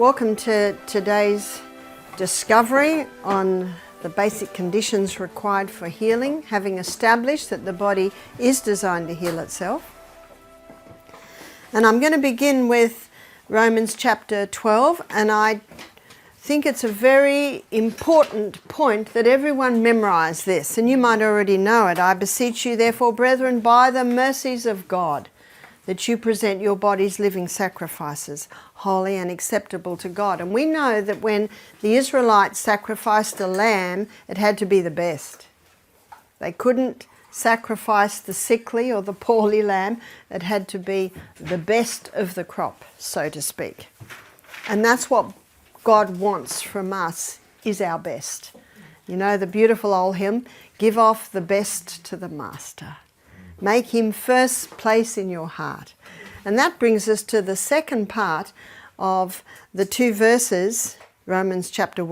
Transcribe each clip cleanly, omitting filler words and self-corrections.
Welcome to today's discovery on the basic conditions required for healing, having established that the body is designed to heal itself. And I'm going to begin with Romans chapter 12, and I think it's a very important point that everyone memorize this, and you might already know it. I beseech you, therefore, brethren, by the mercies of God, that you present your bodies living sacrifices, holy and acceptable to God. And we know that when the Israelites sacrificed a lamb, it had to be the best. They couldn't sacrifice the sickly or the poorly lamb. It had to be the best of the crop, so to speak. And that's what God wants from us, is our best. You know the beautiful old hymn, give off the best to the master. Make him first place in your heart. And that brings us to the second part of the two verses, chapter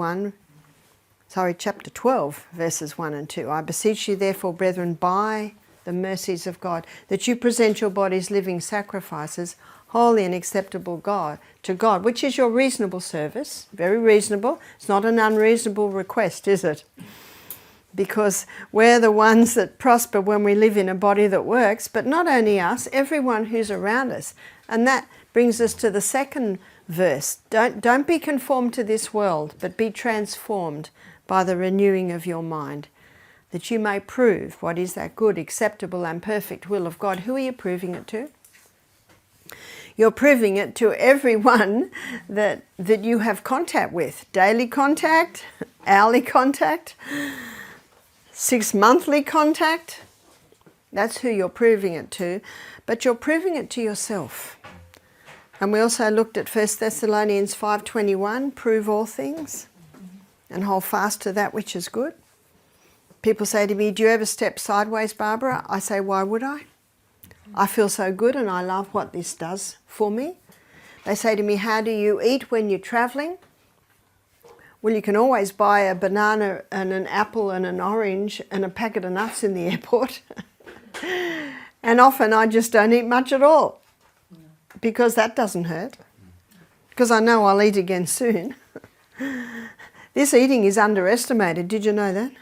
12, verses 1 and 2. I beseech you, therefore, brethren, by the mercies of God, that you present your bodies living sacrifices, holy and acceptable to God, which is your reasonable service. Very reasonable. It's not an unreasonable request, is it? Because we're the ones that prosper when we live in a body that works, but not only us, everyone who's around us. And that brings us to the second verse. Don't be conformed to this world, but be transformed by the renewing of your mind, that you may prove what is that good, acceptable and perfect will of God. Who are you proving it to? You're proving it to everyone that you have contact with. Daily contact, hourly contact, 6-monthly contact. That's who you're proving it to. But you're proving it to yourself. And we also looked at 1 Thessalonians 5:21, prove all things and hold fast to that which is good. People say to me, do you ever step sideways, Barbara? I say, why would I? I feel so good and I love what this does for me. They say to me, how do you eat when you're travelling? Well, you can always buy a banana and an apple and an orange and a packet of nuts in the airport. And often I just don't eat much at all because that doesn't hurt. Because I know I'll eat again soon. This eating is underestimated. Did you know that?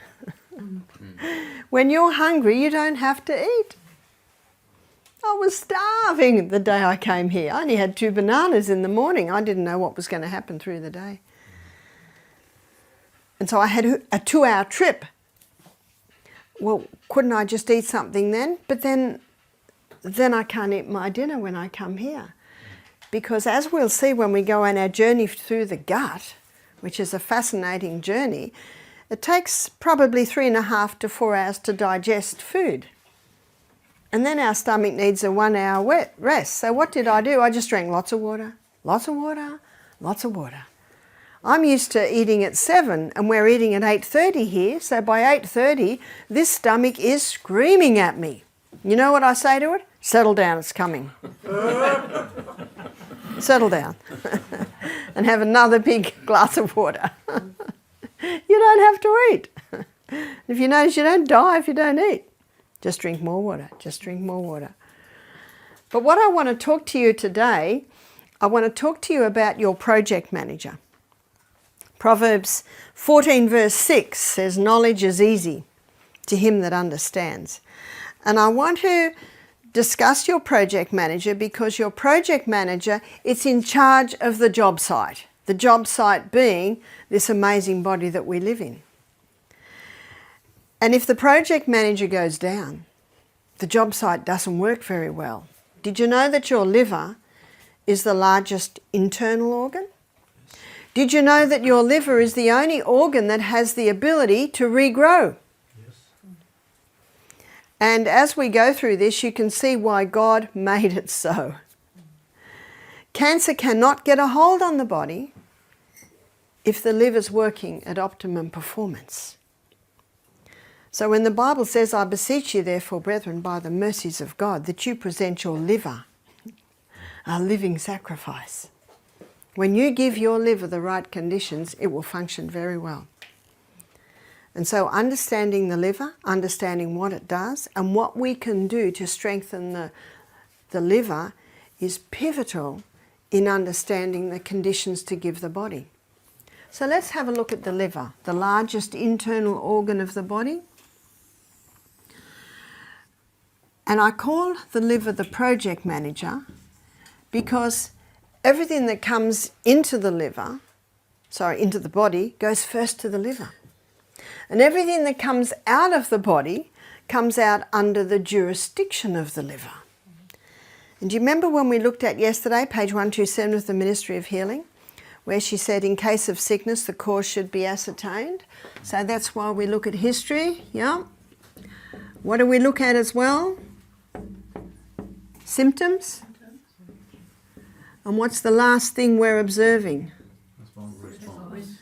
When you're hungry, you don't have to eat. I was starving the day I came here. I only had 2 bananas in the morning. I didn't know what was going to happen through the day. And so I had a 2-hour trip. Well, couldn't I just eat something then? But then I can't eat my dinner when I come here. Because as we'll see when we go on our journey through the gut, which is a fascinating journey, it takes probably 3.5 to 4 hours to digest food. And then our stomach needs a 1-hour rest. So what did I do? I just drank lots of water, lots of water, lots of water. I'm used to eating at 7 and we're eating at 8:30 here. So by 8:30, this stomach is screaming at me. You know what I say to it? Settle down, it's coming. Settle down. And have another big glass of water. You don't have to eat. If you notice, you don't die if you don't eat. Just drink more water, just drink more water. But what I want to talk to you today, I want to talk to you about your project manager. Proverbs 14 verse 6 says, knowledge is easy to him that understands. And I want to discuss your project manager because your project manager, it's in charge of the job site. The job site being this amazing body that we live in. And if the project manager goes down, the job site doesn't work very well. Did you know that your liver is the largest internal organ? Did you know that your liver is the only organ that has the ability to regrow? Yes. And as we go through this, you can see why God made it so. Cancer cannot get a hold on the body if the liver's working at optimum performance. So when the Bible says, I beseech you, therefore, brethren, by the mercies of God, that you present your liver a living sacrifice. When you give your liver the right conditions, it will function very well. And so understanding the liver, understanding what it does, and what we can do to strengthen the liver is pivotal in understanding the conditions to give the body. So let's have a look at the liver, the largest internal organ of the body. And I call the liver the project manager because everything that comes into the liver, into the body, goes first to the liver. And everything that comes out of the body comes out under the jurisdiction of the liver. And do you remember when we looked at yesterday, page 127 of the Ministry of Healing, where she said in case of sickness the cause should be ascertained? So that's why we look at history, yeah? What do we look at as well? Symptoms. And what's the last thing we're observing? Response.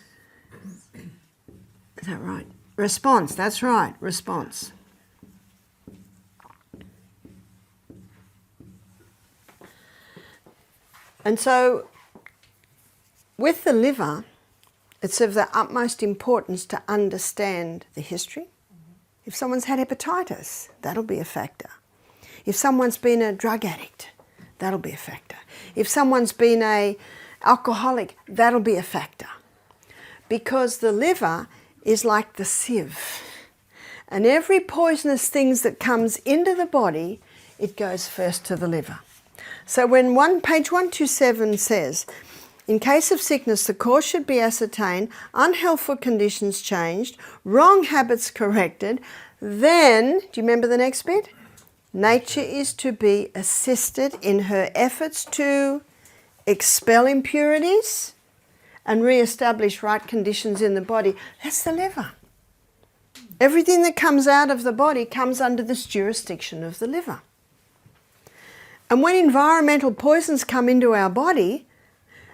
Is that right? Response, that's right, response. And so, with the liver, it's of the utmost importance to understand the history. If someone's had hepatitis, that'll be a factor. If someone's been a drug addict, that'll be a factor. If someone's been an alcoholic, that'll be a factor. Because the liver is like the sieve. And every poisonous thing that comes into the body, it goes first to the liver. So when page 127 says, in case of sickness, the cause should be ascertained, unhealthful conditions changed, wrong habits corrected, then, do you remember the next bit? Nature is to be assisted in her efforts to expel impurities and re-establish right conditions in the body. That's the liver. Everything that comes out of the body comes under this jurisdiction of the liver. And when environmental poisons come into our body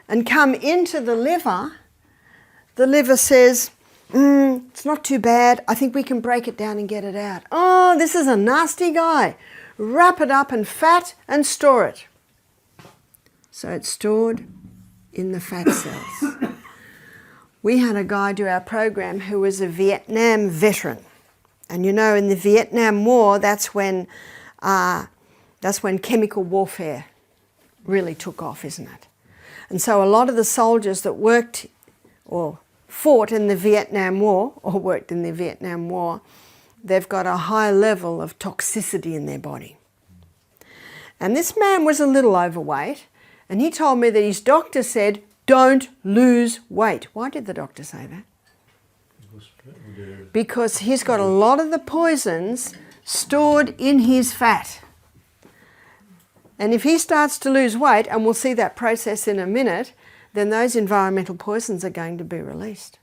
and come into the liver says, it's not too bad, I think we can break it down and get it out. Oh, this is a nasty guy. Wrap it up in fat and store it. So it's stored in the fat cells. We had a guy do our program who was a Vietnam veteran. And you know, in the Vietnam War, that's when chemical warfare really took off, isn't it? And so a lot of the soldiers that worked or fought in the Vietnam War, or worked in the Vietnam War, they've got a high level of toxicity in their body. And this man was a little overweight, and he told me that his doctor said, don't lose weight. Why did the doctor say that? Because he's got a lot of the poisons stored in his fat. And if he starts to lose weight, and we'll see that process in a minute, then those environmental poisons are going to be released.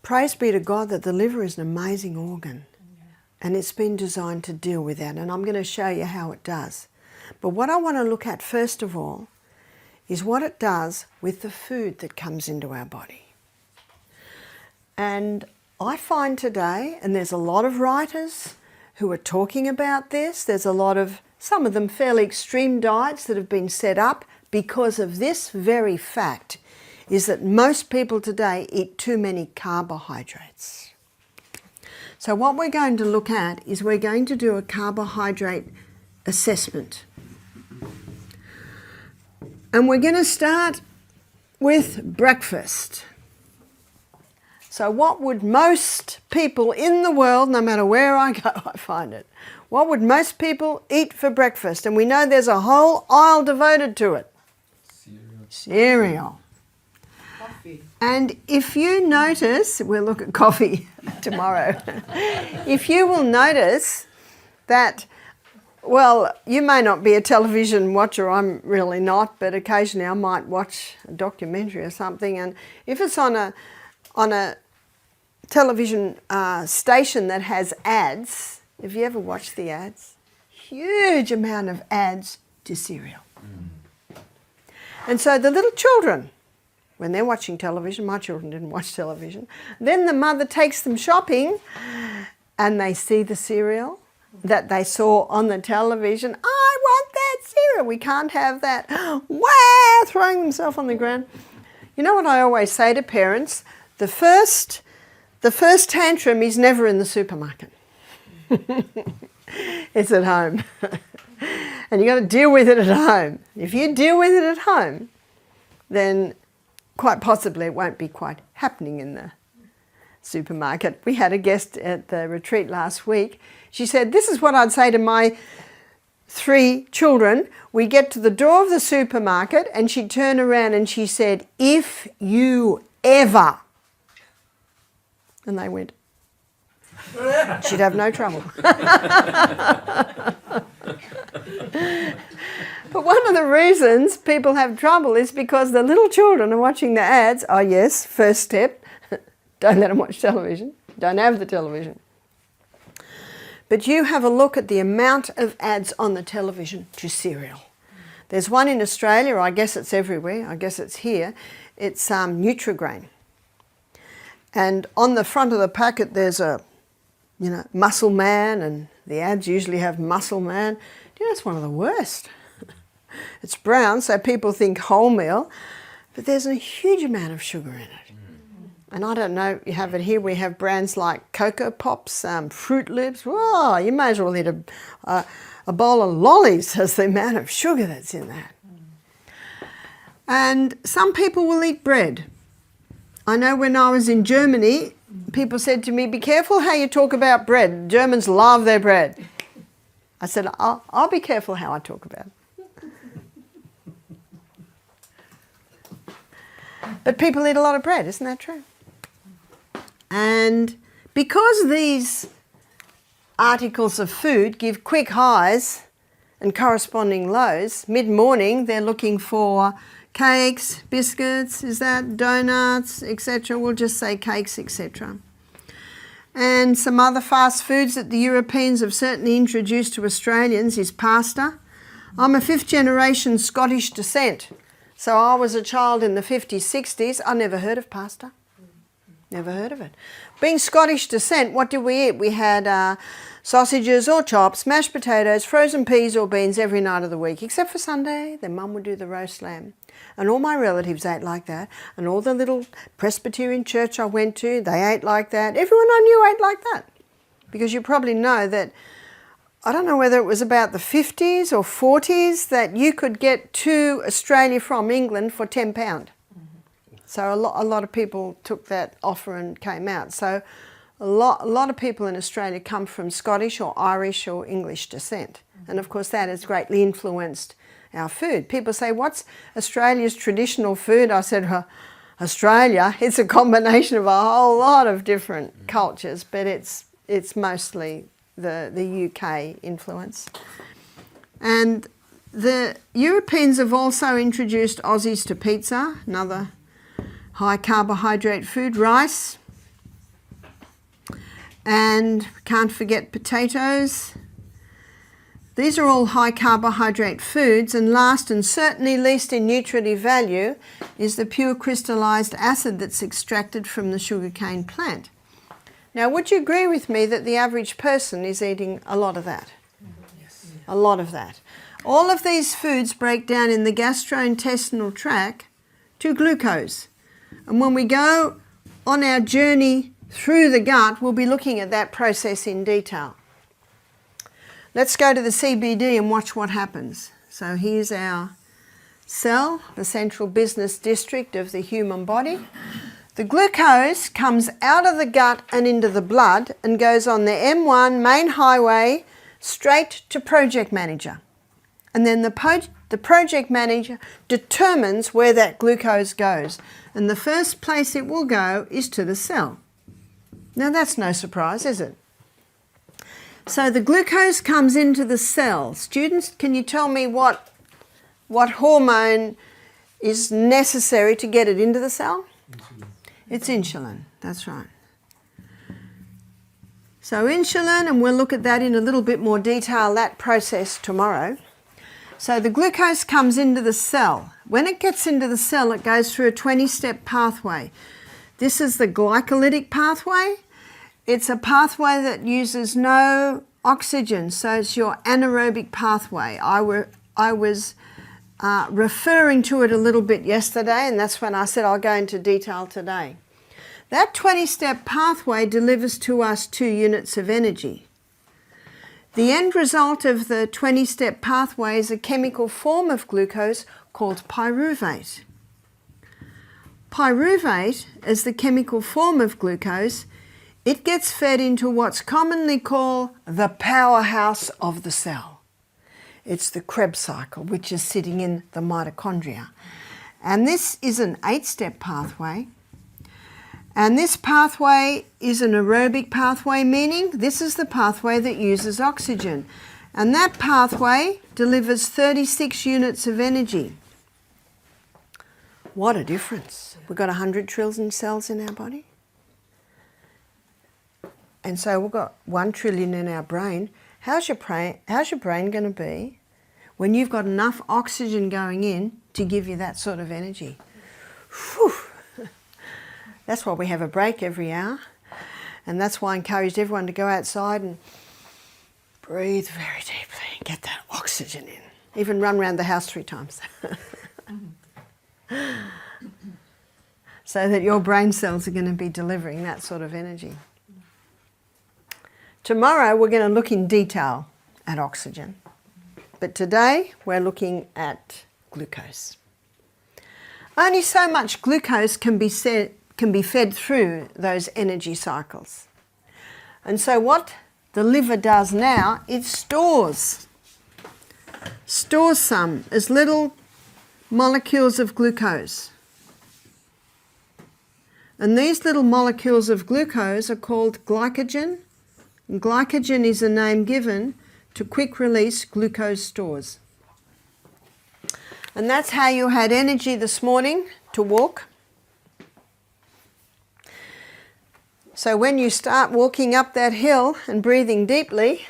Praise be to God that the liver is an amazing organ. And it's been designed to deal with that. And I'm going to show you how it does. But what I want to look at first of all is what it does with the food that comes into our body. And I find today, and there's a lot of writers who are talking about this, there's a lot of, some of them fairly extreme diets that have been set up because of this very fact, is that most people today eat too many carbohydrates. So what we're going to look at is we're going to do a carbohydrate assessment. And we're going to start with breakfast. So what would most people in the world, no matter where I go, I find it, what would most people eat for breakfast? And we know there's a whole aisle devoted to it. Cereal. Coffee. And if you notice, we'll look at coffee tomorrow. If you will notice that, well, you may not be a television watcher, I'm really not, but occasionally I might watch a documentary or something, and if it's on a television station that has ads, have you ever watched the ads? Huge amount of ads to cereal. And so the little children, when they're watching television, my children didn't watch television, then the mother takes them shopping and they see the cereal that they saw on the television. I want that cereal, we can't have that. Wow, throwing themselves on the ground. You know what I always say to parents? The first tantrum is never in the supermarket. It's at home. And you've got to deal with it at home. If you deal with it at home, then quite possibly it won't be quite happening in the supermarket. We had a guest at the retreat last week. She said, this is what I'd say to my 3 children. We get to the door of the supermarket and she'd turn around and she said, if you ever. And they went, she'd have no trouble. But one of the reasons people have trouble is because the little children are watching the ads. Oh yes, first step, don't let them watch television. Don't have the television. But you have a look at the amount of ads on the television to cereal. There's one in Australia, I guess it's everywhere, I guess it's here. It's Nutrigrain. And on the front of the packet there's a, Muscle Man, and the ads usually have Muscle Man. It's one of the worst. It's brown, so people think wholemeal, but there's a huge amount of sugar in it. And I don't know, you have it here, we have brands like Cocoa Pops, Fruit Loops. Whoa, you may as well eat a bowl of lollies as the amount of sugar that's in that. And some people will eat bread. I know when I was in Germany, people said to me, be careful how you talk about bread. Germans love their bread. I said, I'll be careful how I talk about it. But people eat a lot of bread, isn't that true? And because these articles of food give quick highs and corresponding lows, mid-morning they're looking for cakes, biscuits, donuts, etc. We'll just say cakes, etc. And some other fast foods that the Europeans have certainly introduced to Australians is pasta. I'm a 5th generation Scottish descent. So I was a child in the 50s, 60s. I never heard of pasta. Never heard of it. Being Scottish descent, what did we eat? We had sausages or chops, mashed potatoes, frozen peas or beans every night of the week, except for Sunday. Then Mum would do the roast lamb. And all my relatives ate like that. And all the little Presbyterian church I went to, they ate like that. Everyone I knew ate like that. Because you probably know that, I don't know whether it was about the 50s or 40s, that you could get to Australia from England for £10. So a lot of people took that offer and came out. So a lot of people in Australia come from Scottish or Irish or English descent. And of course that has greatly influenced our food. People say, what's Australia's traditional food? I said, Australia, it's a combination of a whole lot of different cultures, but it's mostly the UK influence. And the Europeans have also introduced Aussies to pizza, another high carbohydrate food, rice, and can't forget potatoes. These are all high carbohydrate foods, and last and certainly least in nutritive value is the pure crystallized acid that's extracted from the sugarcane plant. Now, would you agree with me that the average person is eating a lot of that? Yes. A lot of that. All of these foods break down in the gastrointestinal tract to glucose. And when we go on our journey through the gut, we'll be looking at that process in detail. Let's go to the CBD and watch what happens. So here's our cell, the central business district of the human body. The glucose comes out of the gut and into the blood and goes on the M1 main highway straight to project manager. And then the project manager determines where that glucose goes. And the first place it will go is to the cell. Now that's no surprise, is it? So the glucose comes into the cell. Students, can you tell me what hormone is necessary to get it into the cell? Insulin. It's insulin, that's right. So insulin, and we'll look at that in a little bit more detail, that process tomorrow. So the glucose comes into the cell. When it gets into the cell, it goes through a 20-step pathway. This is the glycolytic pathway. It's a pathway that uses no oxygen, so it's your anaerobic pathway. I was referring to it a little bit yesterday, and that's when I said I'll go into detail today. That 20-step pathway delivers to us 2 units of energy. The end result of the 20-step pathway is a chemical form of glucose called pyruvate. Pyruvate is the chemical form of glucose. It gets fed into what's commonly called the powerhouse of the cell. It's the Krebs cycle, which is sitting in the mitochondria. And this is an 8-step pathway. And this pathway is an aerobic pathway, meaning this is the pathway that uses oxygen. And that pathway delivers 36 units of energy. What a difference. We've got 100 trillion cells in our body. And so we've got 1 trillion in our brain. How's your brain going to be when you've got enough oxygen going in to give you that sort of energy? Whew. That's why we have a break every hour. And that's why I encouraged everyone to go outside and breathe very deeply and get that oxygen in. Even run around the house 3 times. So that your brain cells are going to be delivering that sort of energy. Tomorrow we're going to look in detail at oxygen. But today we're looking at glucose. Only so much glucose can be fed through those energy cycles. And so what the liver does now, it stores some as little molecules of glucose. And these little molecules of glucose are called glycogen. And glycogen is a name given to quick-release glucose stores. And that's how you had energy this morning to walk. So when you start walking up that hill and breathing deeply,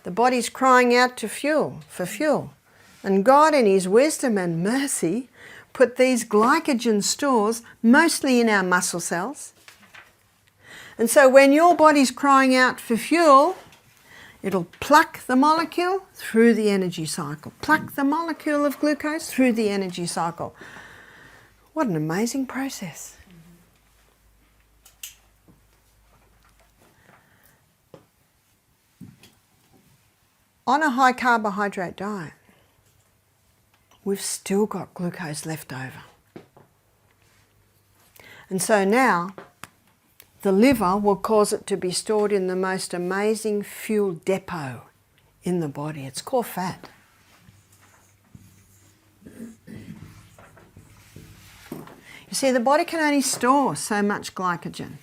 the body's crying out for fuel. And God in His wisdom and mercy put these glycogen stores mostly in our muscle cells. And so when your body's crying out for fuel, it'll pluck the molecule through the energy cycle. Pluck the molecule of glucose through the energy cycle. What an amazing process. On a high carbohydrate diet, we've still got glucose left over. And so now, the liver will cause it to be stored in the most amazing fuel depot in the body. It's called fat. You see, the body can only store so much glycogen.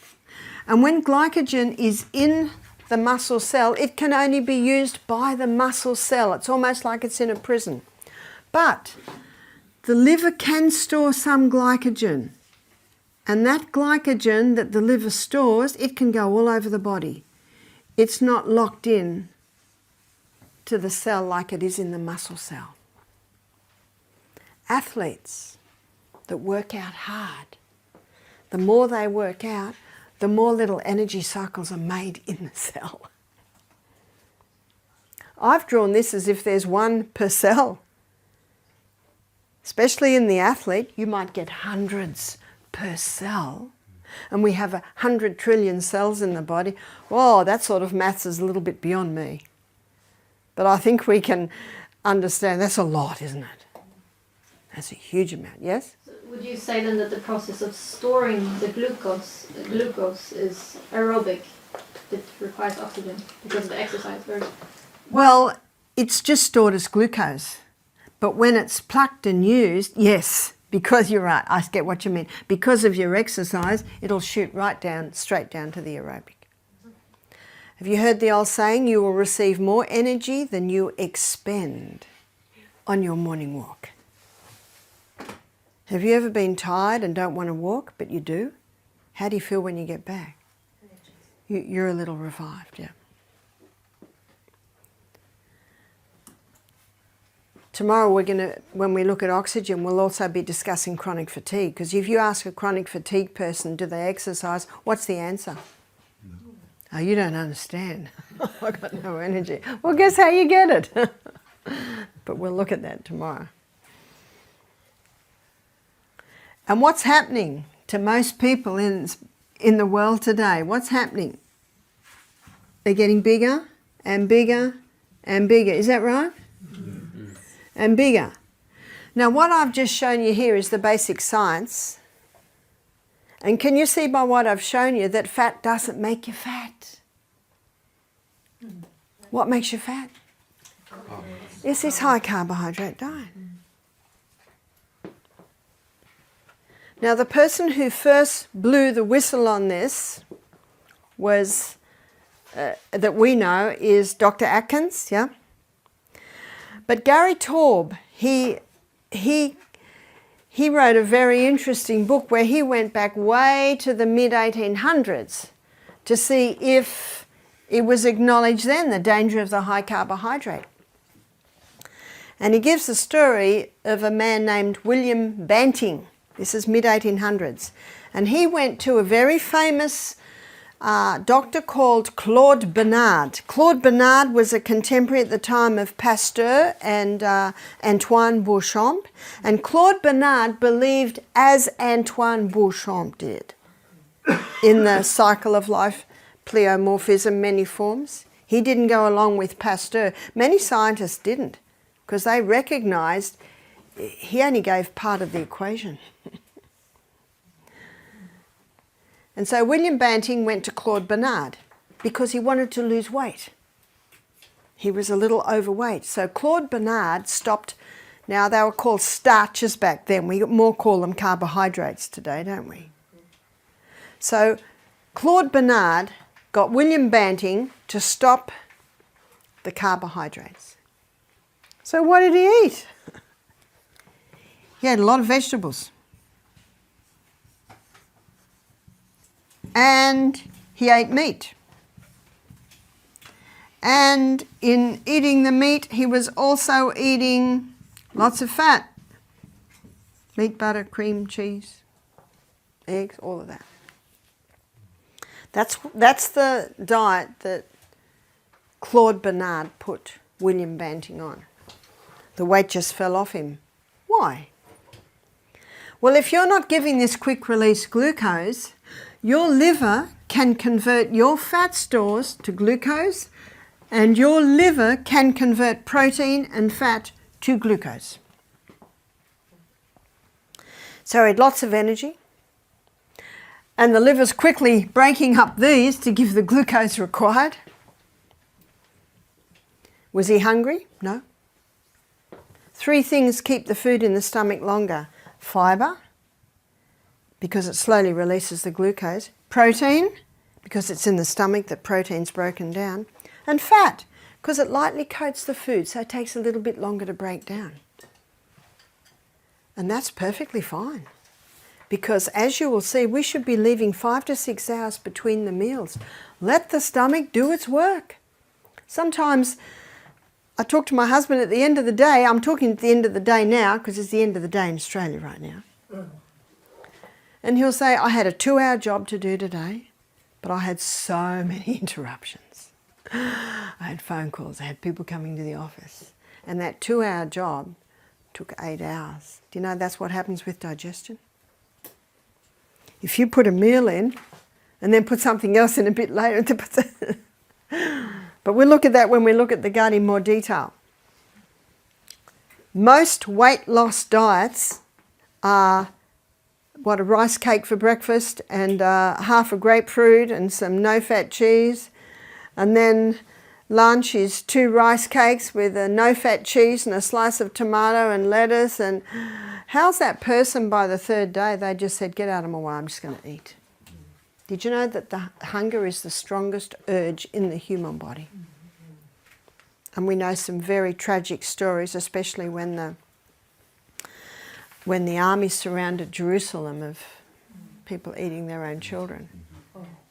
And when glycogen is in the muscle cell, it can only be used by the muscle cell. It's almost like it's in a prison. But the liver can store some glycogen. And that glycogen that the liver stores, it can go all over the body. It's not locked in to the cell like it is in the muscle cell. Athletes that work out hard, the more they work out, the more little energy cycles are made in the cell. I've drawn this as if there's 1 per cell. Especially in the athlete, you might get hundreds per cell. And we have 100 trillion cells in the body. Whoa, that sort of maths is a little bit beyond me. But I think we can understand that's a lot, isn't it? That's a huge amount, yes? So would you say then that the process of storing the glucose is aerobic? It requires oxygen because of the exercise? Well, it's just stored as glucose. But when it's plucked and used, yes, because you're right, I get what you mean. Because of your exercise, it'll shoot right down, straight down to the aerobic. Have you heard the old saying, you will receive more energy than you expend on your morning walk? Have you ever been tired and don't want to walk, but you do? How do you feel when you get back? You're a little revived, yeah. Tomorrow when we look at oxygen, we'll also be discussing chronic fatigue. Because if you ask a chronic fatigue person, do they exercise? What's the answer? No. Oh, you don't understand. I've got no energy. Well, guess how you get it? But we'll look at that tomorrow. And what's happening to most people in the world today? What's happening? They're getting bigger and bigger and bigger. Is that right? And bigger. Now what I've just shown you here is the basic science. And can you see by what I've shown you that fat doesn't make you fat? What makes you fat? It's this high carbohydrate diet. Now the person who first blew the whistle on this was, that we know, is Dr. Atkins, yeah? But Gary Taube, he wrote a very interesting book where he went back way to the mid-1800s to see if it was acknowledged then, the danger of the high carbohydrate. And he gives the story of a man named William Banting. This is mid-1800s. And he went to a very famous doctor called Claude Bernard. Claude Bernard was a contemporary at the time of Pasteur and Antoine Beauchamp. And Claude Bernard believed as Antoine Beauchamp did in the cycle of life, pleomorphism, many forms. He didn't go along with Pasteur. Many scientists didn't, because they recognized he only gave part of the equation. And so William Banting went to Claude Bernard because he wanted to lose weight. He was a little overweight. So Claude Bernard stopped. Now they were called starches back then. We more call them carbohydrates today, don't we? So Claude Bernard got William Banting to stop the carbohydrates. So what did he eat? He had a lot of vegetables. And he ate meat. And in eating the meat, he was also eating lots of fat. Meat, butter, cream, cheese, eggs, all of that. That's the diet that Claude Bernard put William Banting on. The weight just fell off him. Why? Well, if you're not giving this quick release glucose, your liver can convert your fat stores to glucose, and your liver can convert protein and fat to glucose. So he had lots of energy, and the liver's quickly breaking up these to give the glucose required. Was he hungry? No. 3 things keep the food in the stomach longer. Fibre, because it slowly releases the glucose. Protein, because it's in the stomach that protein's broken down. And fat, because it lightly coats the food, so it takes a little bit longer to break down. And that's perfectly fine. Because as you will see, we should be leaving 5 to 6 hours between the meals. Let the stomach do its work. Sometimes I talk to my husband at the end of the day. I'm talking at the end of the day now because it's the end of the day in Australia right now. And he'll say, I had a 2-hour job to do today, but I had so many interruptions. I had phone calls, I had people coming to the office. And that 2-hour job took 8 hours. Do you know that's what happens with digestion? If you put a meal in and then put something else in a bit later, but we'll look at that when we look at the gut in more detail. Most weight loss diets are a rice cake for breakfast and half a grapefruit and some no-fat cheese. And then lunch is 2 rice cakes with a no-fat cheese and a slice of tomato and lettuce. And how's that person by the 3rd day? They just said, get out of my way, I'm just going to eat. Did you know that the hunger is the strongest urge in the human body? And we know some very tragic stories, especially when the army surrounded Jerusalem, of people eating their own children.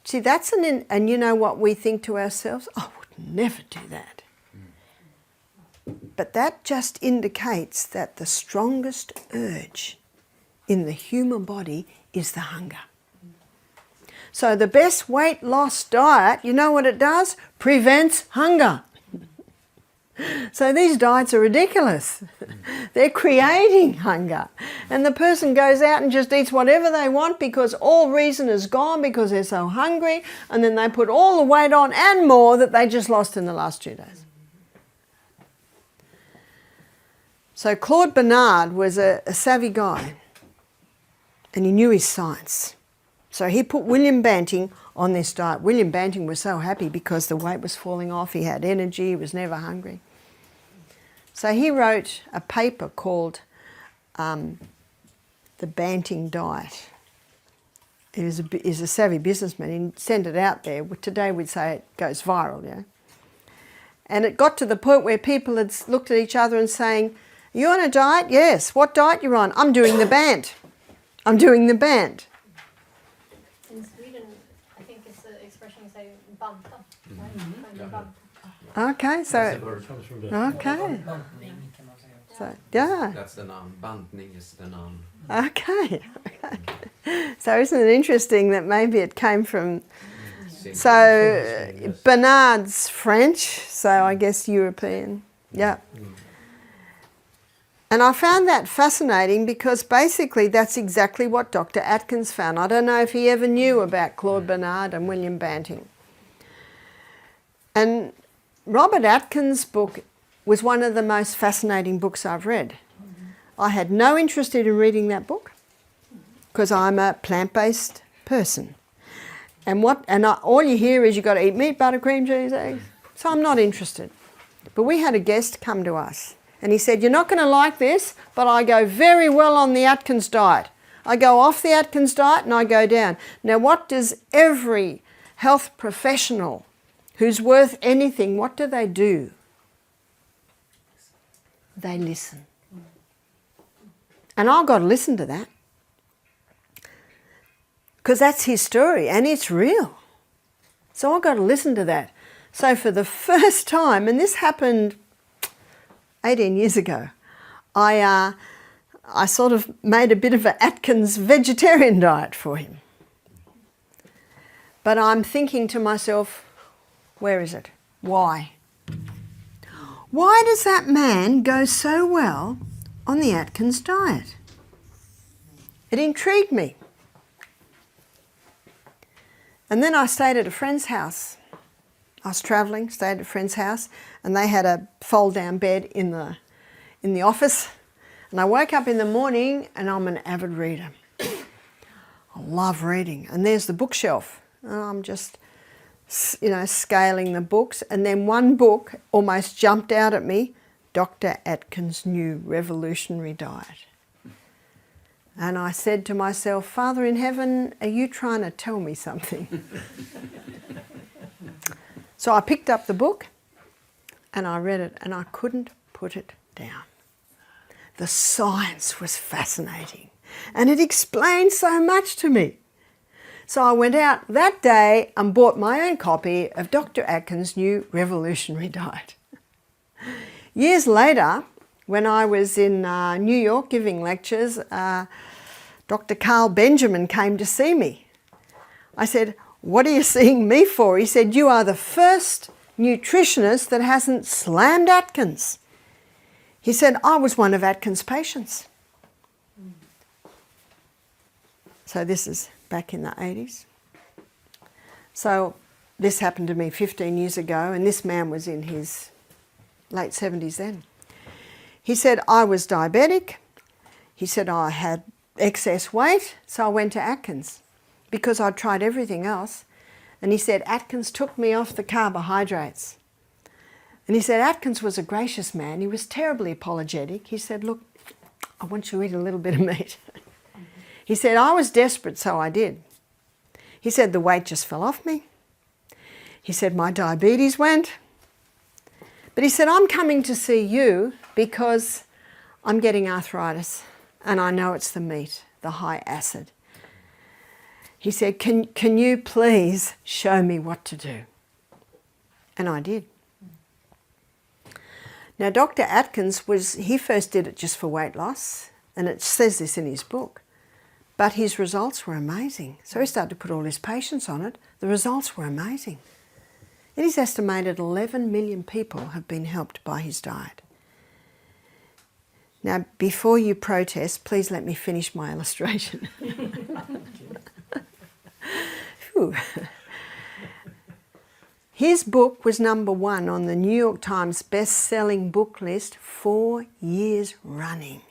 See, that's and you know what we think to ourselves? I would never do that. But that just indicates that the strongest urge in the human body is the hunger. So the best weight loss diet, you know what it does? Prevents hunger. So these diets are ridiculous. They're creating hunger. And the person goes out and just eats whatever they want because all reason is gone because they're so hungry, and then they put all the weight on and more that they just lost in the last 2 days. So Claude Bernard was a savvy guy, and he knew his science. So he put William Banting on this diet. William Banting was so happy because the weight was falling off, he had energy, he was never hungry. So he wrote a paper called The Banting Diet. He's a savvy businessman. He sent it out there. Today we'd say it goes viral, yeah. And it got to the point where people had looked at each other and saying, "Are you on a diet?" "Yes." "What diet you on?" "I'm doing the band. I'm doing the band." In Sweden, I think it's the expression you say, banta. Right? Okay, so okay, so yeah. That's the noun. Bantning is the noun. Okay. So isn't it interesting that maybe it came from Bernard's French, so I guess European. Yeah. And I found that fascinating because basically that's exactly what Dr. Atkins found. I don't know if he ever knew about Claude Bernard and William Banting. And Robert Atkins' book was one of the most fascinating books I've read. I had no interest in reading that book because I'm a plant-based person. And all you hear is you've got to eat meat, butter, cream, cheese, eggs. So I'm not interested. But we had a guest come to us and he said, "You're not going to like this, but I go very well on the Atkins diet. I go off the Atkins diet and I go down." Now what does every health professional who's worth anything, what do? They listen. And I've got to listen to that. Because that's his story and it's real. So I've got to listen to that. So for the first time, and this happened 18 years ago, I sort of made a bit of an Atkins vegetarian diet for him. But I'm thinking to myself, where is it? Why? Why does that man go so well on the Atkins diet? It intrigued me. And then I stayed at a friend's house. I was travelling, stayed at a friend's house, and they had a fold-down bed in the office. And I woke up in the morning, and I'm an avid reader. I love reading. And there's the bookshelf. And I'm just, scaling the books. And then one book almost jumped out at me, Dr. Atkins' New Revolutionary Diet. And I said to myself, "Father in heaven, are you trying to tell me something?" So I picked up the book and I read it and I couldn't put it down. The science was fascinating and it explained so much to me. So I went out that day and bought my own copy of Dr. Atkins' New Revolutionary Diet. Years later, when I was in New York giving lectures, Dr. Carl Benjamin came to see me. I said, "What are you seeing me for?" He said, "You are the first nutritionist that hasn't slammed Atkins." He said, "I was one of Atkins' patients." So this is back in the 80s. So this happened to me 15 years ago, and this man was in his late 70s then. He said, "I was diabetic." He said, "I had excess weight, so I went to Atkins because I'd tried everything else." And he said, "Atkins took me off the carbohydrates." And he said, Atkins was a gracious man. He was terribly apologetic. He said, "Look, I want you to eat a little bit of meat." He said, "I was desperate, so I did." He said, "The weight just fell off me." He said, "My diabetes went." But he said, "I'm coming to see you because I'm getting arthritis and I know it's the meat, the high acid." He said, can you please show me what to do?" And I did. Now, Dr. Atkins he first did it just for weight loss, and it says this in his book, but his results were amazing. So he started to put all his patients on it. The results were amazing. It is estimated 11 million people have been helped by his diet. Now, before you protest, please let me finish my illustration. Phew. His book was #1 on the New York Times best-selling book list 4 years running.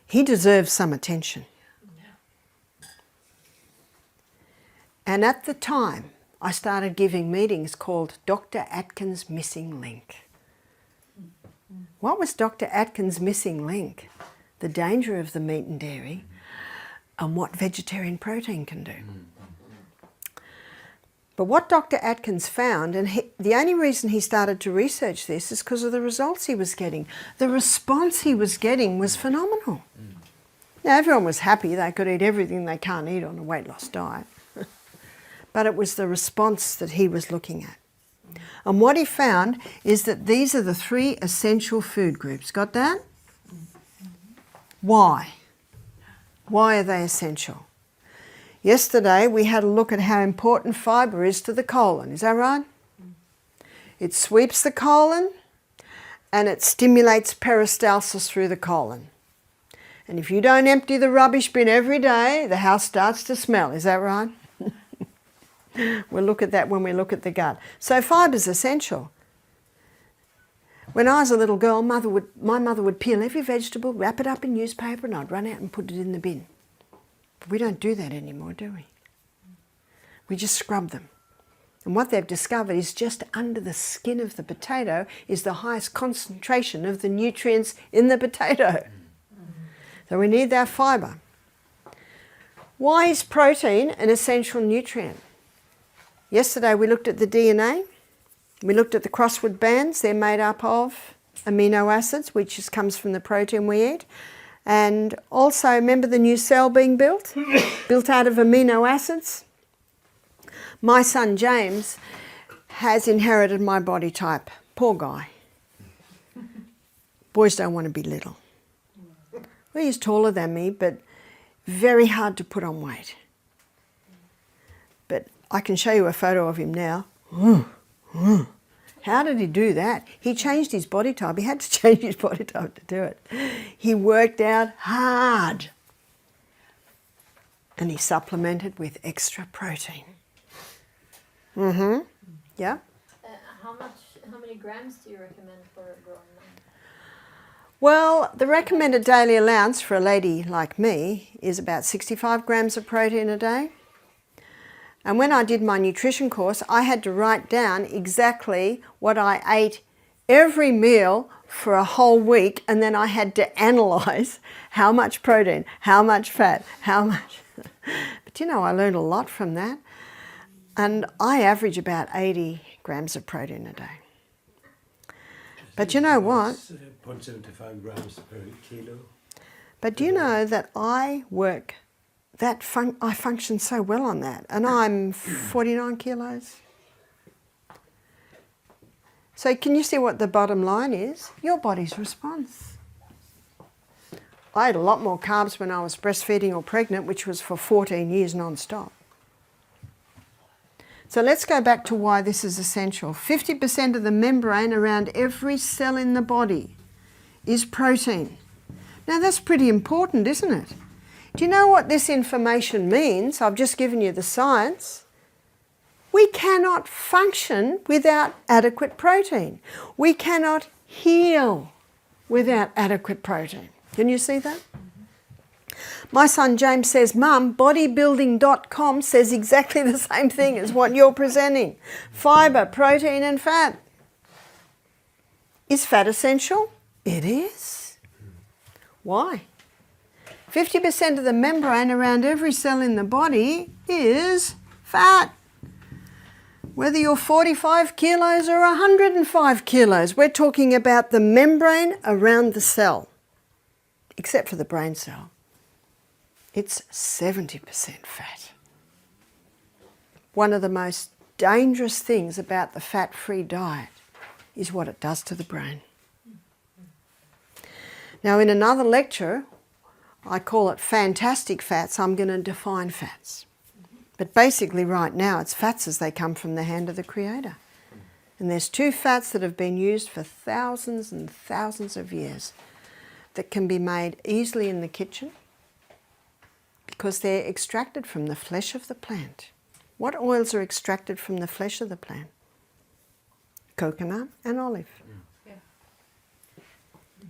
He deserves some attention. And at the time, I started giving meetings called Dr. Atkins' Missing Link. What was Dr. Atkins' missing link? The danger of the meat and dairy and what vegetarian protein can do. But what Dr. Atkins found, and the only reason he started to research this is because of the results he was getting. The response he was getting was phenomenal. Now, everyone was happy they could eat everything they can't eat on a weight loss diet. But it was the response that he was looking at. And what he found is that these are the 3 essential food groups. Got that? Why? Why are they essential? Yesterday we had a look at how important fibre is to the colon. Is that right? It sweeps the colon and it stimulates peristalsis through the colon. And if you don't empty the rubbish bin every day, the house starts to smell. Is that right? We'll look at that when we look at the gut. So fibre is essential. When I was a little girl, my mother would peel every vegetable, wrap it up in newspaper, and I'd run out and put it in the bin. But we don't do that anymore, do we? We just scrub them. And what they've discovered is just under the skin of the potato is the highest concentration of the nutrients in the potato. So we need that fibre. Why is protein an essential nutrient? Yesterday we looked at the DNA, we looked at the crossword bands. They're made up of amino acids, which comes from the protein we eat. And also, remember the new cell being built? Built out of amino acids. My son James has inherited my body type. Poor guy. Boys don't want to be little. Well, he's taller than me, but very hard to put on weight. But I can show you a photo of him now. How did he do that? He changed his body type. He had to change his body type to do it. He worked out hard. And he supplemented with extra protein. Yeah? How many grams do you recommend for a grown man? Well, the recommended daily allowance for a lady like me is about 65 grams of protein a day. And when I did my nutrition course, I had to write down exactly what I ate every meal for a whole week, and then I had to analyse how much protein, how much fat, how much... But you know, I learned a lot from that. And I average about 80 grams of protein a day. But you know what? 0.75 grams per kilo. But do you know that I work... I function so well on that, and I'm 49 kilos. So can you see what the bottom line is? Your body's response. I ate a lot more carbs when I was breastfeeding or pregnant, which was for 14 years non-stop. So let's go back to why this is essential. 50% of the membrane around every cell in the body is protein. Now that's pretty important, isn't it? Do you know what this information means? I've just given you the science. We cannot function without adequate protein. We cannot heal without adequate protein. Can you see that? My son James says, Mum, bodybuilding.com says exactly the same thing as what you're presenting. Fibre, protein and fat. Is fat essential? It is. Why? 50% of the membrane around every cell in the body is fat. Whether you're 45 kilos or 105 kilos, we're talking about the membrane around the cell, except for the brain cell. It's 70% fat. One of the most dangerous things about the fat-free diet is what it does to the brain. Now, in another lecture, I call it fantastic fats. I'm going to define fats. But basically right now it's fats as they come from the hand of the Creator. And there's two fats that have been used for thousands and thousands of years that can be made easily in the kitchen because they're extracted from the flesh of the plant. What oils are extracted from the flesh of the plant? Coconut and olive. Yeah.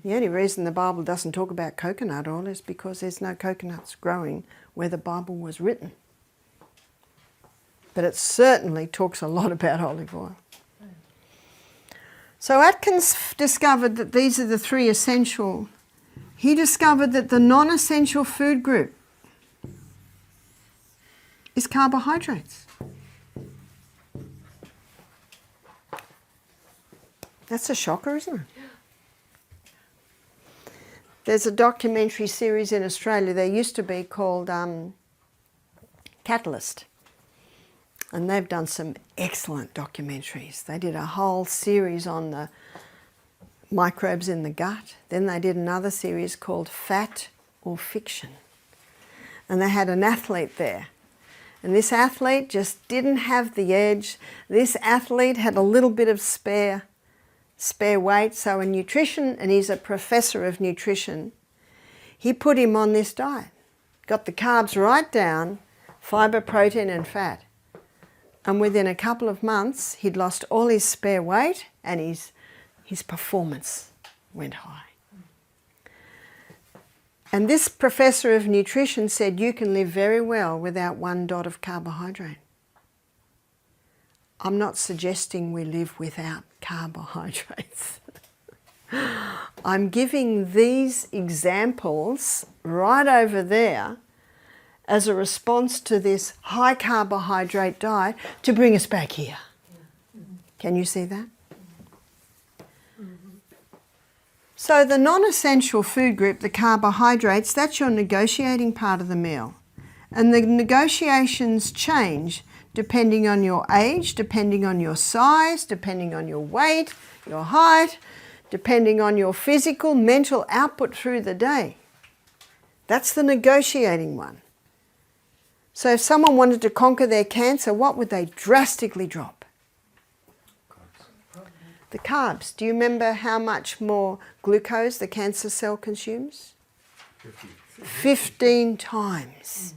The only reason the Bible doesn't talk about coconut oil is because there's no coconuts growing where the Bible was written. But it certainly talks a lot about olive oil. So Atkins discovered that these are the three essential. He discovered that the non-essential food group is carbohydrates. That's a shocker, isn't it? There's a documentary series in Australia, there used to be, called Catalyst. And they've done some excellent documentaries. They did a whole series on the microbes in the gut. Then they did another series called Fat or Fiction. And they had an athlete there. And this athlete just didn't have the edge. This athlete had a little bit of spare weight. So in nutrition, and he's a professor of nutrition, he put him on this diet. Got the carbs right down, fibre, protein and fat. And within a couple of months, he'd lost all his spare weight and his performance went high. And this professor of nutrition said you can live very well without one dot of carbohydrate. I'm not suggesting we live without carbohydrates. I'm giving these examples right over there as a response to this high carbohydrate diet to bring us back here. Can you see that? So the non-essential food group, the carbohydrates, that's your negotiating part of the meal. And the negotiations change depending on your age, depending on your size, depending on your weight, your height, depending on your physical, mental output through the day. That's the negotiating one. So if someone wanted to conquer their cancer, what would they drastically drop? The carbs. Do you remember how much more glucose the cancer cell consumes? 15 times.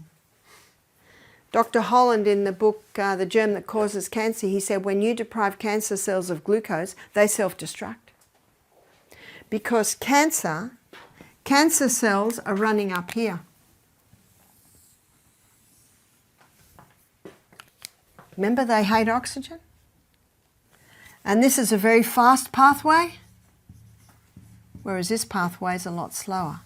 Dr. Holland, in the book, The Germ That Causes Cancer, he said when you deprive cancer cells of glucose, they self-destruct. Because cancer cells are running up here. Remember, they hate oxygen? And this is a very fast pathway, whereas this pathway is a lot slower.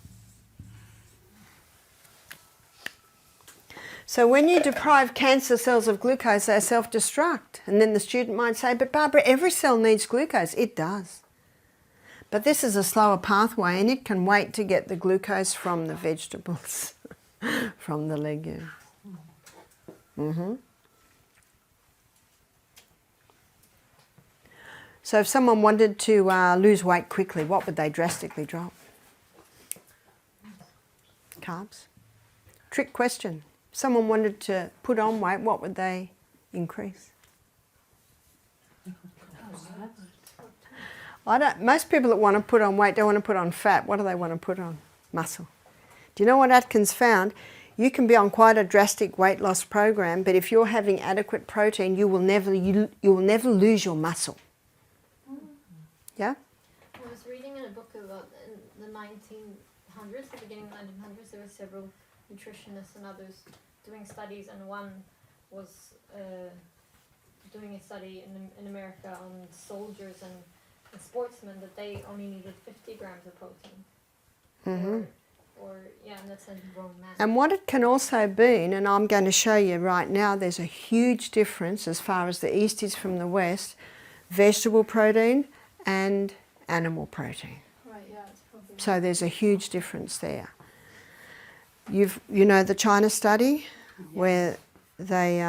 So when you deprive cancer cells of glucose, they self-destruct. And then the student might say, but Barbara, every cell needs glucose. It does. But this is a slower pathway, and it can wait to get the glucose from the vegetables, from the legumes. So if someone wanted to lose weight quickly, what would they drastically drop? Carbs. Trick question. If someone wanted to put on weight, what would they increase? Most people that want to put on weight don't want to put on fat. What do they want to put on? Muscle. Do you know what Atkins found? You can be on quite a drastic weight loss program, but if you're having adequate protein, you will never lose your muscle. Yeah? I was reading in a book about in the 1900s, the beginning of the 1900s, there were several nutritionists and others doing studies, and one was doing a study in America on soldiers and sportsmen, that they only needed 50 grams of protein. And that's a grown man. And what it can also be, and I'm going to show you right now, there's a huge difference as far as the East is from the West, vegetable protein and animal protein. Right, yeah, it's probably. So there's a huge difference there. You know the China study where they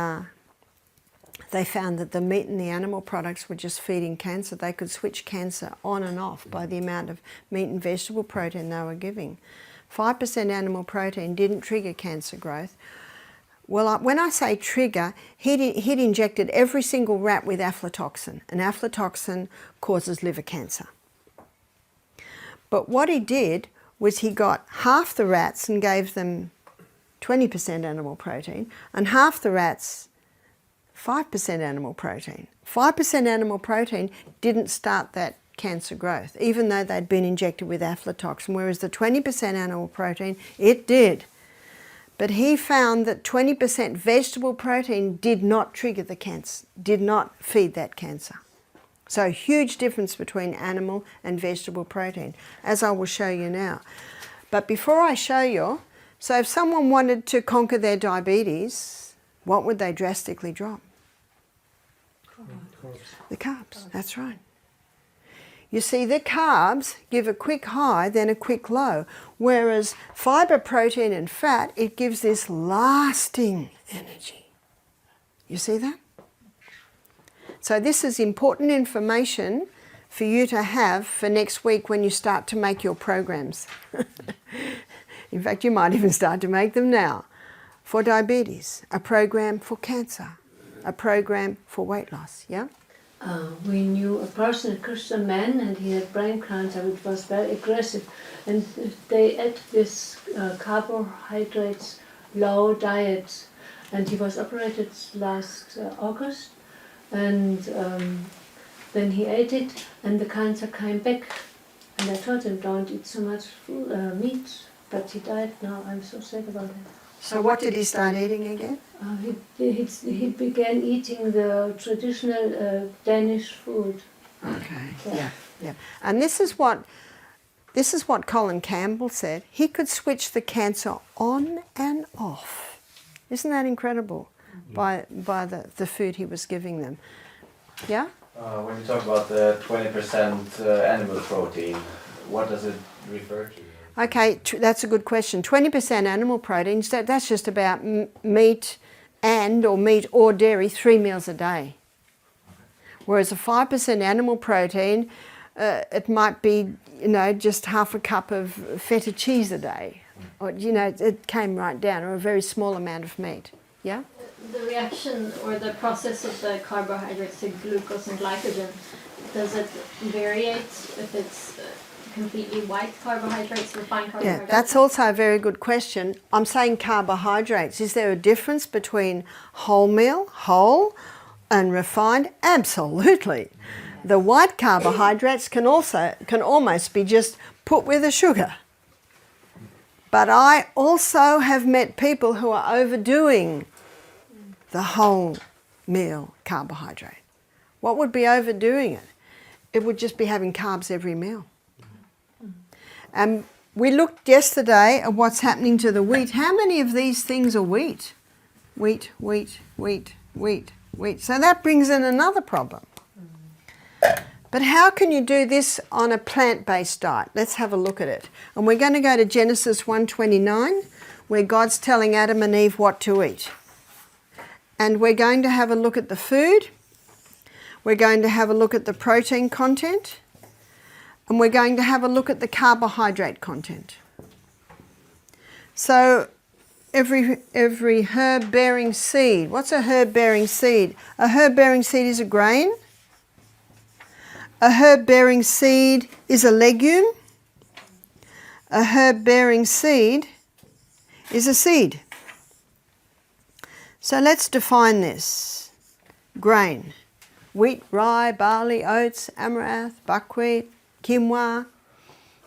found that the meat and the animal products were just feeding cancer. They could switch cancer on and off by the amount of meat and vegetable protein they were giving. 5% animal protein didn't trigger cancer growth. Well, when I say trigger, he'd injected every single rat with aflatoxin, and aflatoxin causes liver cancer. But what he did was he got half the rats and gave them 20% animal protein, and half the rats 5% animal protein. 5% animal protein didn't start that cancer growth, even though they'd been injected with aflatoxin, whereas the 20% animal protein, it did. But he found that 20% vegetable protein did not trigger the cancer, did not feed that cancer. So a huge difference between animal and vegetable protein, as I will show you now. But before I show you, so if someone wanted to conquer their diabetes, what would they drastically drop? The carbs, that's right. You see, the carbs give a quick high, then a quick low, whereas fibre, protein and fat, it gives this lasting energy. You see that? So this is important information for you to have for next week when you start to make your programs. In fact, you might even start to make them now. For diabetes, a program for cancer, a program for weight loss, yeah? We knew a person, a Christian man, and he had brain cancer, which was very aggressive. And they ate this carbohydrates, low diet. And he was operated last August. And then he ate it, and the cancer came back. And I told him, don't eat so much meat. But he died now. I'm so sad about it. So what did he start eating again? He began eating the traditional Danish food. Okay, yeah. And this is what Colin Campbell said. He could switch the cancer on and off. Isn't that incredible? By the food he was giving them. Yeah? When you talk about the 20% animal protein, what does it refer to? Okay, that's a good question. 20% animal protein, so that's just about meat or dairy 3 meals a day. Whereas a 5% animal protein, it might be, just half a cup of feta cheese a day. Or, it came right down, or a very small amount of meat. Yeah? The reaction or the process of the carbohydrates to glucose and glycogen, does it variate if it's completely white carbohydrates, refined carbohydrates? Yeah, that's also a very good question. I'm saying carbohydrates. Is there a difference between whole, and refined? Absolutely. The white carbohydrates can almost be just put with a sugar. But I also have met people who are overdoing the whole meal carbohydrate. What would be overdoing it? It would just be having carbs every meal. And we looked yesterday at what's happening to the wheat. How many of these things are wheat? Wheat. So that brings in another problem. But how can you do this on a plant-based diet? Let's have a look at it. And we're going to go to Genesis 1:29, where God's telling Adam and Eve what to eat. And we're going to have a look at the food. We're going to have a look at the protein content. And we're going to have a look at the carbohydrate content. So every herb-bearing seed. What's a herb-bearing seed? A herb-bearing seed is a grain. A herb-bearing seed is a legume. A herb-bearing seed is a seed. So let's define this. Grain. Wheat, rye, barley, oats, amaranth, buckwheat, quinoa,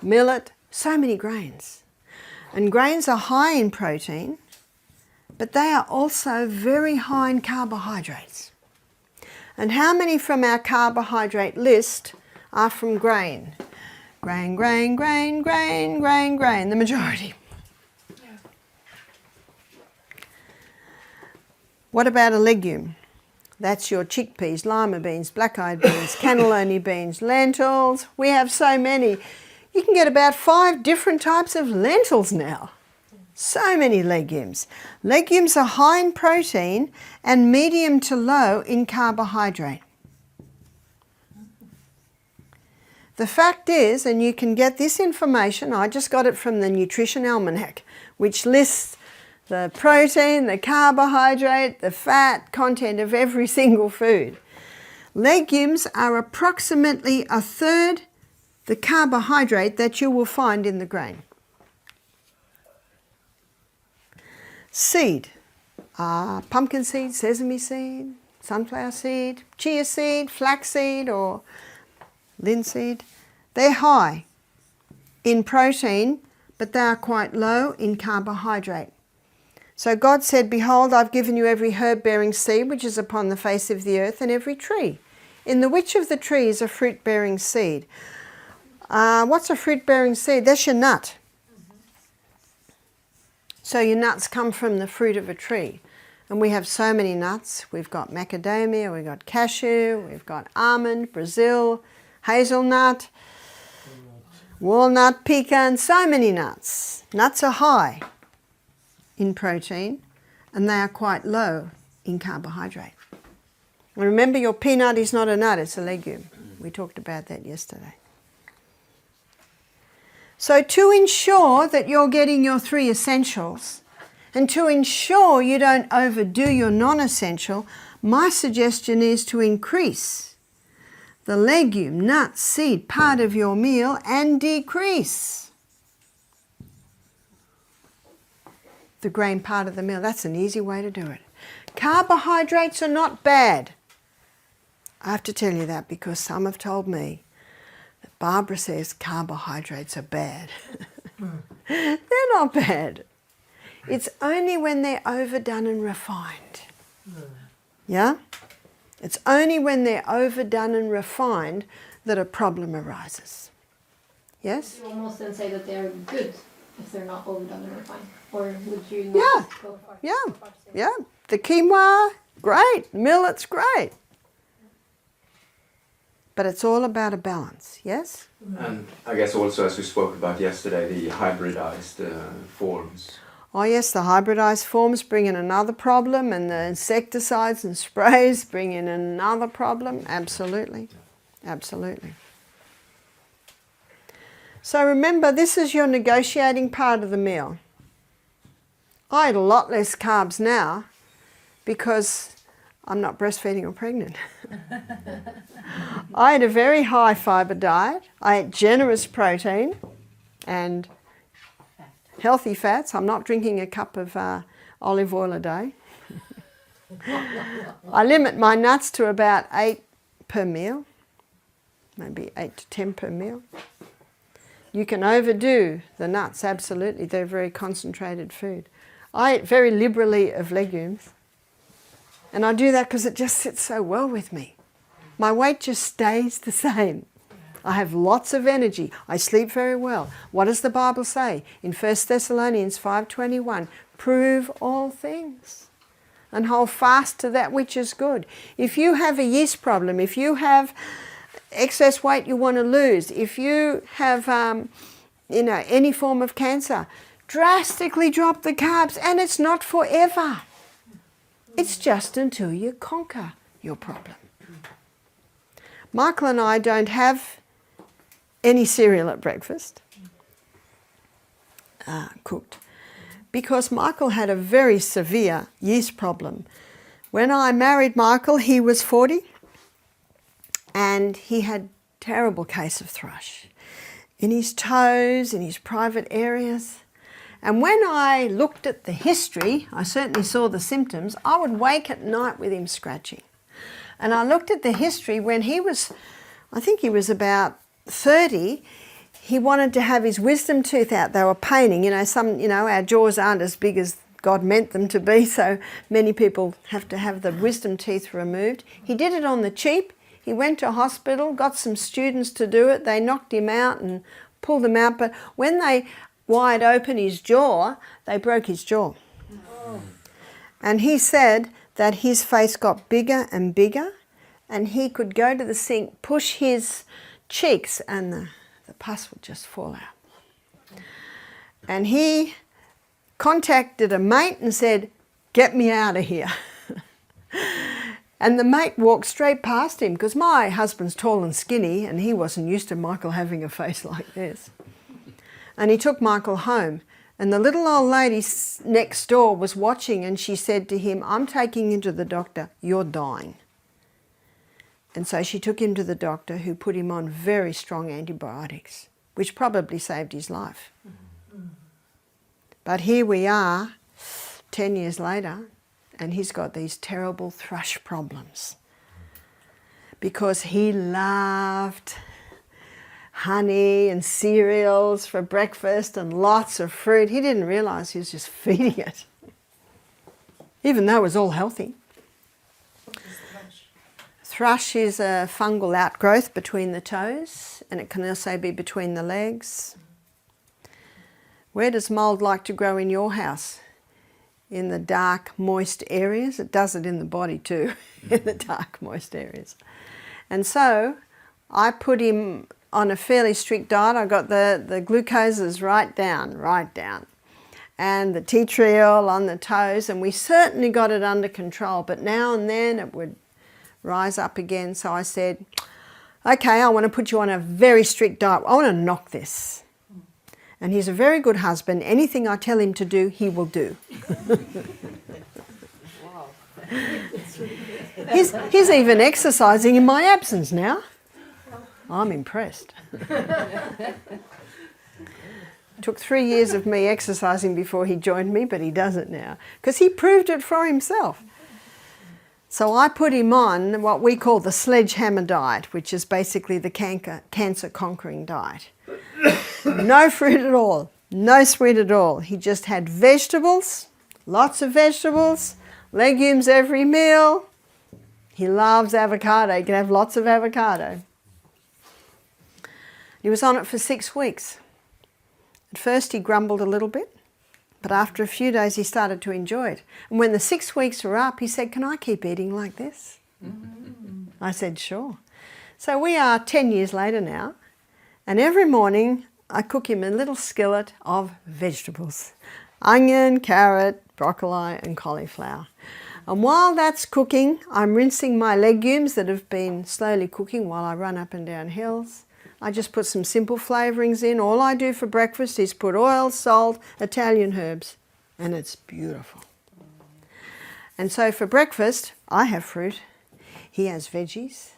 millet, so many grains. And grains are high in protein, but they are also very high in carbohydrates. And how many from our carbohydrate list are from grain? Grain, the majority. Yeah. What about a legume? That's your chickpeas, lima beans, black-eyed beans, cannellini beans, lentils. We have so many. You can get about 5 different types of lentils now. So many legumes. Legumes are high in protein and medium to low in carbohydrate. The fact is, and you can get this information, I just got it from the Nutrition Almanac, which lists the protein, the carbohydrate, the fat content of every single food. Legumes are approximately a third the carbohydrate that you will find in the grain. Seed, pumpkin seed, sesame seed, sunflower seed, chia seed, flaxseed or linseed, they're high in protein, but they are quite low in carbohydrate. So God said, behold, I've given you every herb bearing seed which is upon the face of the earth, and every tree, in the which of the trees a fruit bearing seed. What's a fruit bearing seed? That's your nut. So your nuts come from the fruit of a tree. And we have so many nuts. We've got macadamia, we've got cashew, we've got almond, Brazil, hazelnut, walnut, pecan, so many nuts. Nuts are high in protein and they are quite low in carbohydrate. And remember, your peanut is not a nut, it's a legume. We talked about that yesterday. So to ensure that you're getting your 3 essentials, and to ensure you don't overdo your non-essential, my suggestion is to increase the legume, nut, seed part of your meal and decrease the grain part of the meal. That's an easy way to do it. Carbohydrates are not bad. I have to tell you that because some have told me that Barbara says carbohydrates are bad. They're not bad. It's only when they're overdone and refined. Yeah? It's only when they're overdone and refined that a problem arises. Yes? You almost then say that they're good if they're not overdone and refined. Or would you not Yeah. go far? Yeah. far to say Yeah. The quinoa, great. Millet's great. But it's all about a balance, yes? And I guess also, as we spoke about yesterday, the hybridized forms. Oh yes, the hybridized forms bring in another problem, and the insecticides and sprays bring in another problem. Absolutely. Absolutely. So remember, this is your negotiating part of the meal. I eat a lot less carbs now because I'm not breastfeeding or pregnant. I ate a very high fibre diet. I ate generous protein and healthy fats. I'm not drinking a cup of olive oil a day. I limit my nuts to about 8 per meal, maybe 8 to 10 per meal. You can overdo the nuts, absolutely. They're very concentrated food. I eat very liberally of legumes. And I do that because it just sits so well with me. My weight just stays the same. I have lots of energy. I sleep very well. What does the Bible say? In 1 Thessalonians 5:21, prove all things and hold fast to that which is good. If you have a yeast problem, if you have excess weight you want to lose, if you have any form of cancer, drastically drop the carbs, and it's not forever. It's just until you conquer your problem. Michael and I don't have any cereal at breakfast, cooked, because Michael had a very severe yeast problem. When I married Michael, he was 40, and he had a terrible case of thrush in his toes, in his private areas. And when I looked at the history, I certainly saw the symptoms. I would wake at night with him scratching. And I looked at the history when he was, I think he was about 30, he wanted to have his wisdom tooth out. They were paining, our jaws aren't as big as God meant them to be, so many people have to have the wisdom teeth removed. He did it on the cheap. He went to hospital, got some students to do it. They knocked him out and pulled him out, but when they wired open his jaw, they broke his jaw. Oh. And he said that his face got bigger and bigger, and he could go to the sink, push his cheeks, and the pus would just fall out. And he contacted a mate and said, "Get me out of here." And the mate walked straight past him, because my husband's tall and skinny, and he wasn't used to Michael having a face like this. And he took Michael home, And the little old lady next door was watching, and she said to him, "I'm taking you to the doctor, you're dying." And so she took him to the doctor, who put him on very strong antibiotics, which probably saved his life. But here we are, 10 years later, and he's got these terrible thrush problems because he loved honey and cereals for breakfast and lots of fruit. He didn't realise he was just feeding it, even though it was all healthy. Thrush is a fungal outgrowth between the toes, and it can also be between the legs. Where does mould like to grow in your house? In the dark, moist areas. It does it in the body too, in the dark, moist areas. And so I put him on a fairly strict diet. I got the glucoses right down. And the tea tree oil on the toes, and we certainly got it under control, but now and then it would rise up again. So I said, okay, I want to put you on a very strict diet. I want to knock this. And he's a very good husband. Anything I tell him to do, he will do. He's even exercising in my absence now. I'm impressed. Took 3 years of me exercising before he joined me, but he does it now because he proved it for himself. So I put him on what we call the sledgehammer diet, which is basically the cancer-conquering diet. No fruit at all, no sweet at all. He just had vegetables, lots of vegetables, legumes every meal. He loves avocado. He can have lots of avocado. He was on it for 6 weeks. At first he grumbled a little bit, but after a few days he started to enjoy it. And when the 6 weeks were up, he said, "Can I keep eating like this?" I said, "Sure." So we are 10 years later now, and every morning I cook him a little skillet of vegetables. Onion, carrot, broccoli and cauliflower. And while that's cooking, I'm rinsing my legumes that have been slowly cooking while I run up and down hills. I just put some simple flavourings in. All I do for breakfast is put oil, salt, Italian herbs, and it's beautiful. And so for breakfast, I have fruit. He has veggies.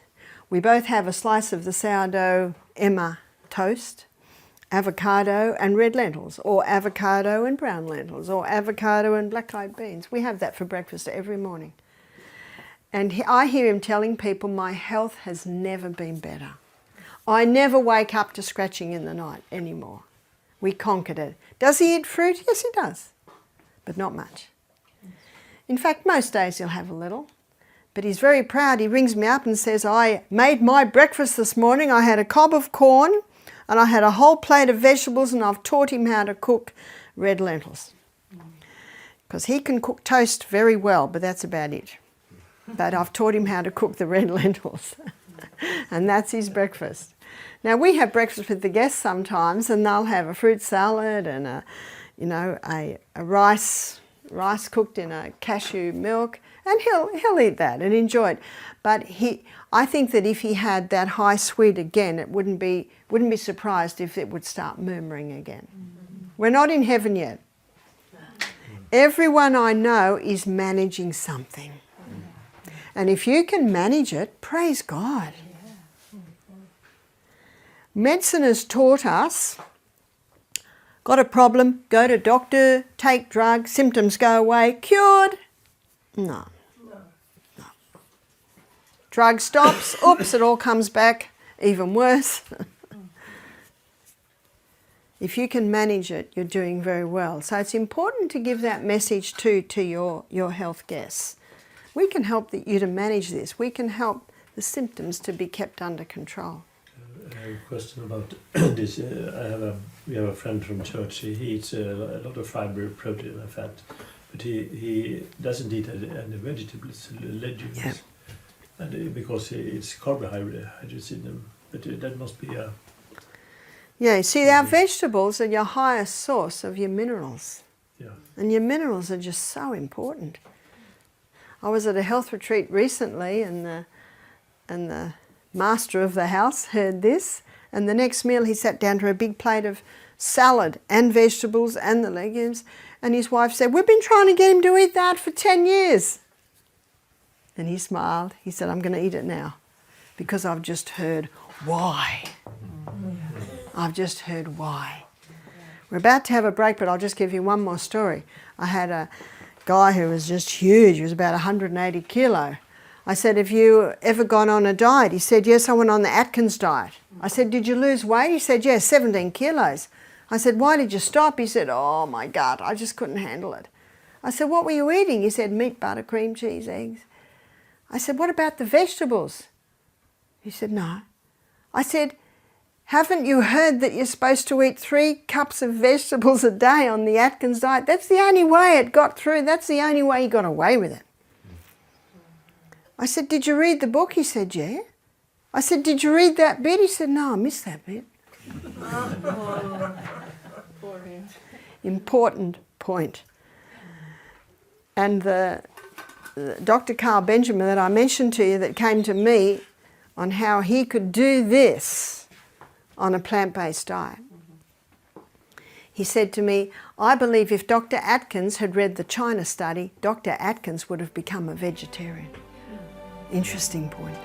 We both have a slice of the sourdough Emma toast, avocado and red lentils, or avocado and brown lentils, or avocado and black-eyed beans. We have that for breakfast every morning. And I hear him telling people, "My health has never been better. I never wake up to scratching in the night anymore." We conquered it. Does he eat fruit? Yes, he does, but not much. In fact, most days he'll have a little, but he's very proud. He rings me up and says, "I made my breakfast this morning. I had a cob of corn and I had a whole plate of vegetables, and I've taught him how to cook red lentils." Because he can cook toast very well, but that's about it. But I've taught him how to cook the red lentils. And that's his breakfast. Now we have breakfast with the guests sometimes, and they'll have a fruit salad and a rice cooked in a cashew milk, and he'll eat that and enjoy it. But I think that if he had that high sweet again, it wouldn't be surprised if it would start murmuring again. We're not in heaven yet. Everyone I know is managing something. And if you can manage it, praise God. Medicine has taught us, got a problem, go to doctor, take drug, symptoms go away, cured. No. Drug stops, oops, it all comes back, even worse. If you can manage it, you're doing very well. So it's important to give that message to your health guests. We can help you to manage this. We can help the symptoms to be kept under control. I have a question about this. We have a friend from church. He eats a lot of fiber, protein and fat, but he doesn't eat any vegetables, legumes. Yeah. And because it's carbohydrates in them, but that must be a... Yeah, see, our vegetables are your highest source of your minerals. Yeah. And your minerals are just so important. I was at a health retreat recently, and the master of the house heard this, and the next meal he sat down to a big plate of salad and vegetables and the legumes. And his wife said, we've been trying to get him to eat that for 10 years. And he smiled. He said, I'm going to eat it now because I've just heard why. I've just heard why. We're about to have a break, but I'll just give you one more story. I had a guy who was just huge. He was about 180 kilo. I said, have you ever gone on a diet? He said, yes, I went on the Atkins diet. I said, did you lose weight? He said, yes, 17 kilos. I said, why did you stop? He said, oh my God, I just couldn't handle it. I said, what were you eating? He said, meat, butter, cream, cheese, eggs. I said, what about the vegetables? He said, no. I said, haven't you heard that you're supposed to eat 3 cups of vegetables a day on the Atkins diet? That's the only way it got through. That's the only way he got away with it. I said, did you read the book? He said, yeah. I said, did you read that bit? He said, no, I missed that bit. Important point. And the Dr. Carl Benjamin that I mentioned to you that came to me on how he could do this on a plant-based diet. He said to me, I believe if Dr. Atkins had read the China study, Dr. Atkins would have become a vegetarian. Interesting point.